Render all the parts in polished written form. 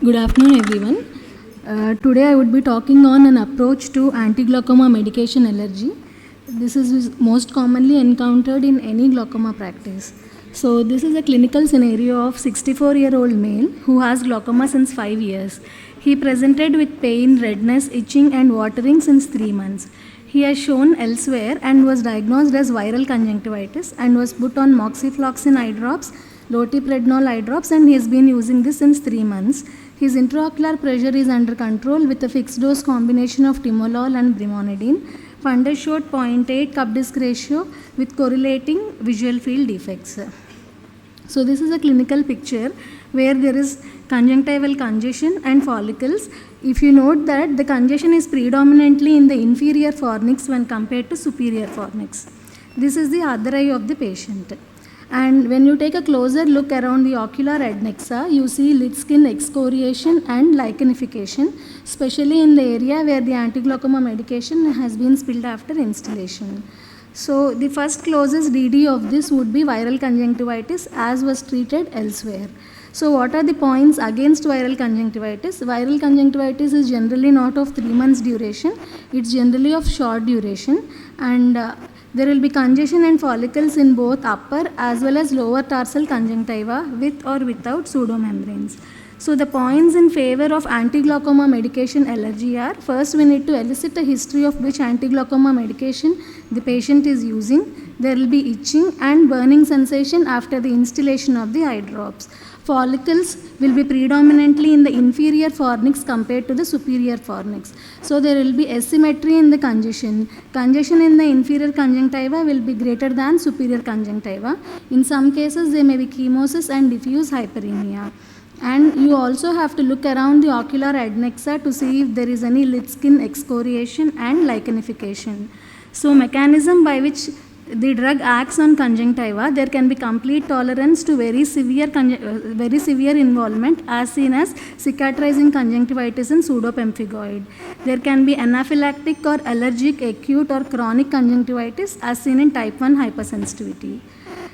Good afternoon, everyone. Today I would be talking on an approach to anti-glaucoma medication allergy. This is most commonly encountered in any glaucoma practice. So this is a clinical scenario of 64-year-old male who has glaucoma since 5 years. He presented with pain, redness, itching and watering since 3 months. He has shown elsewhere and was diagnosed as viral conjunctivitis and was put on moxifloxacin eye drops, loteprednol eye drops, and he has been using this since 3 months. His intraocular pressure is under control with a fixed dose combination of timolol and brimonidine. Fundus showed 0.8 cup disc ratio with correlating visual field defects. So this is a clinical picture where there is conjunctival congestion and follicles. If you note that the congestion is predominantly in the inferior fornix when compared to superior fornix. This is the other eye of the patient. And when you take a closer look around the ocular adnexa, you see lid skin excoriation and lichenification, especially in the area where the anti-glaucoma medication has been spilled after instillation. So the first closest DD of this would be viral conjunctivitis as was treated elsewhere. So what are the points against viral conjunctivitis? Viral conjunctivitis is generally not of 3 months duration. It's generally of short duration, and there will be congestion and follicles in both upper as well as lower tarsal conjunctiva with or without pseudomembranes. So the points in favor of anti-glaucoma medication allergy are: first, we need to elicit a history of which anti-glaucoma medication the patient is using. There will be itching and burning sensation after the instillation of the eye drops. Follicles will be predominantly in the inferior fornix compared to the superior fornix. So there will be asymmetry in the congestion. Congestion in the inferior conjunctiva will be greater than superior conjunctiva. In some cases, there may be chemosis and diffuse hyperemia. And you also have to look around the ocular adnexa to see if there is any lid skin excoriation and lichenification. So mechanism by which the drug acts on conjunctiva, there can be complete tolerance to very severe involvement as seen as cicatrizing conjunctivitis in pseudopemphigoid. There can be anaphylactic or allergic acute or chronic conjunctivitis as seen in type 1 hypersensitivity.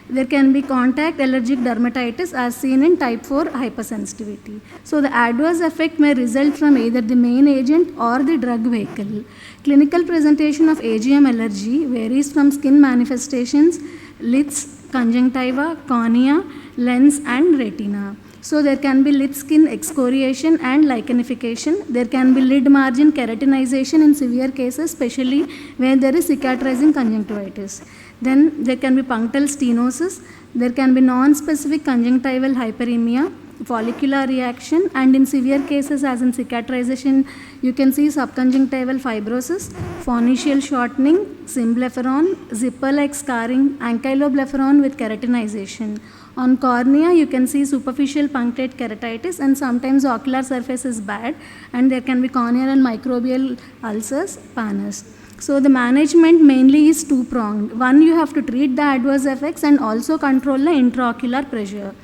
There can be contact allergic dermatitis as seen in type 4 hypersensitivity. So the adverse effect may result from either the main agent or the drug vehicle. Clinical presentation of AGM allergy varies from skin manifestations, lids, conjunctiva, cornea, lens and retina. So there can be lid skin excoriation and lichenification. There can be lid margin keratinization in severe cases, especially where there is cicatrizing conjunctivitis. Then there can be punctal stenosis. There can be non-specific conjunctival hyperemia, follicular reaction, and in severe cases as in cicatrization, you can see subconjunctival fibrosis, phoneal shortening, symblepharon, zipper-like scarring, ankyloblepharon with keratinization. On cornea, you can see superficial punctate keratitis, and sometimes ocular surface is bad, and there can be corneal and microbial ulcers, pannus. So the management mainly is two-pronged. One, you have to treat the adverse effects and also control the intraocular pressure.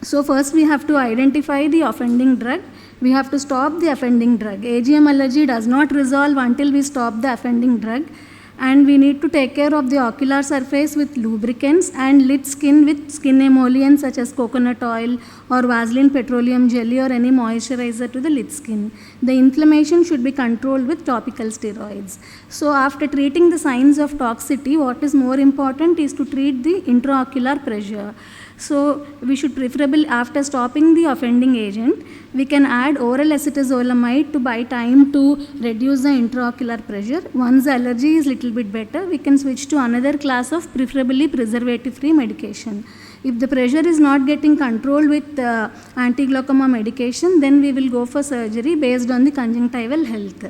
So first we have to identify the offending drug. We have to stop the offending drug. AGM allergy does not resolve until we stop the offending drug. And we need to take care of the ocular surface with lubricants and lid skin with skin emollients such as coconut oil or Vaseline petroleum jelly or any moisturizer to the lid skin. The inflammation should be controlled with topical steroids. So after treating the signs of toxicity, what is more important is to treat the intraocular pressure. So we should preferably, after stopping the offending agent, we can add oral acetazolamide to buy time to reduce the intraocular pressure. Once the allergy is little bit better, we can switch to another class of preferably preservative-free medication. If the pressure is not getting controlled with anti-glaucoma medication, then we will go for surgery based on the conjunctival health.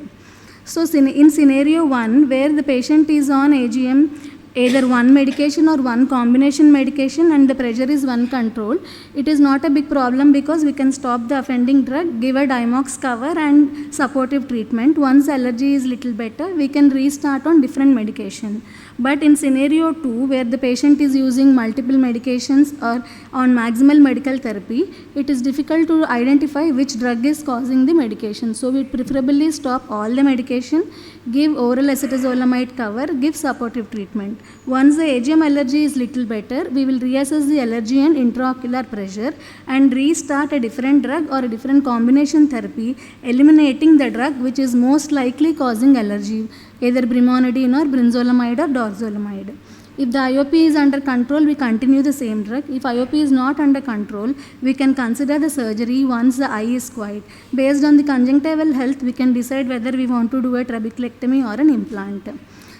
So in scenario 1, where the patient is on AGM, either one medication or one combination medication, and the pressure is uncontrolled, it is not a big problem because we can stop the offending drug, give a Dimox cover and supportive treatment. Once allergy is little better, we can restart on different medication. But in scenario 2, where the patient is using multiple medications or on maximal medical therapy, it is difficult to identify which drug is causing the medication. So we preferably stop all the medication, give oral acetazolamide cover, give supportive treatment. Once the AGM allergy is little better, we will reassess the allergy and intraocular pressure and restart a different drug or a different combination therapy, eliminating the drug which is most likely causing allergy, either brimonidine or brinzolamide or dorzolamide. If the IOP is under control, we continue the same drug. If IOP is not under control, we can consider the surgery once the eye is quiet. Based on the conjunctival health, we can decide whether we want to do a trabeculectomy or an implant.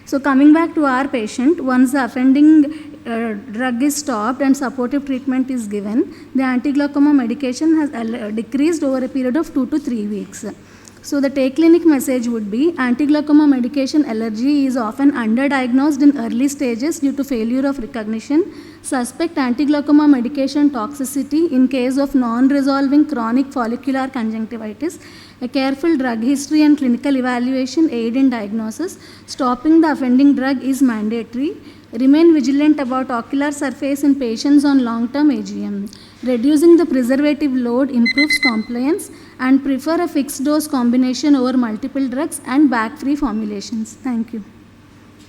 So coming back to our patient, once the offending drug is stopped and supportive treatment is given, the anti-glaucoma medication has decreased over a period of 2 to 3 weeks. So the take clinic message would be, anti-glaucoma medication allergy is often underdiagnosed in early stages due to failure of recognition. Suspect anti-glaucoma medication toxicity in case of non-resolving chronic follicular conjunctivitis. A careful drug history and clinical evaluation aid in diagnosis. Stopping the offending drug is mandatory. Remain vigilant about ocular surface in patients on long-term AGM. Reducing the preservative load improves compliance, and prefer a fixed dose combination over multiple drugs and bag-free formulations. Thank you.